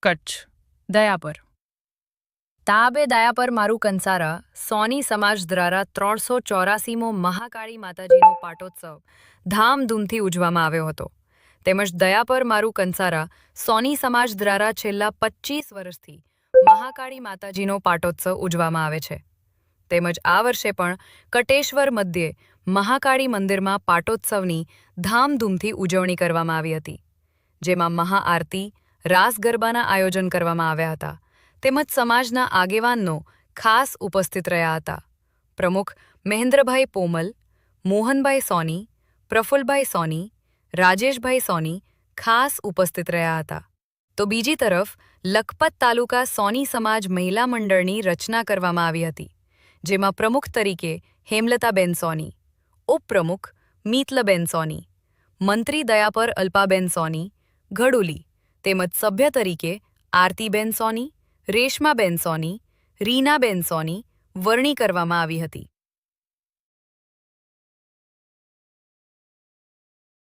કચ્છ દયાપર તાબે દયાપર મારું કંસારા સોની સમાજ દ્વારા 384મો મહાકાળી માતાજીનો પાટોત્સવ ધામધૂમથી ઉજવવામાં આવ્યો હતો તેમજ દયાપર મારું કંસારા સોની સમાજ દ્વારા છેલ્લા 25 વર્ષથી મહાકાળી માતાજીનો પાટોત્સવ ઉજવવામાં આવે છે તેમજ આ વર્ષે પણ કટેશ્વર મધ્યે મહાકાળી મંદિરમાં પાટોત્સવની ધામધૂમથી ઉજવણી કરવામાં આવી હતી જેમાં મહાઆરતી રાસ ગરબાના આયોજન કરવામાં આવ્યા હતા તેમજ સમાજના આગેવાનનો ખાસ ઉપસ્થિત રહ્યા હતા પ્રમુખ મહેન્દ્રભાઈ પોમલ મોહનભાઈ સોની પ્રફુલભાઈ સોની રાજેશભાઈ સોની ખાસ ઉપસ્થિત રહ્યા હતા તો બીજી તરફ લખપત તાલુકા સોની સમાજ મહિલા મંડળની રચના કરવામાં આવી હતી જેમાં પ્રમુખ તરીકે હેમલતાબેન સોની ઉપપ્રમુખ મીતલબેન સોની મંત્રી દયાપર અલ્પાબેન સોની ઘડુલી તેમજ સભ્ય તરીકે આરતીબેન સોની રેશમાબેન સોની રીનાબેન સોની વરણી કરવામાં આવી હતી।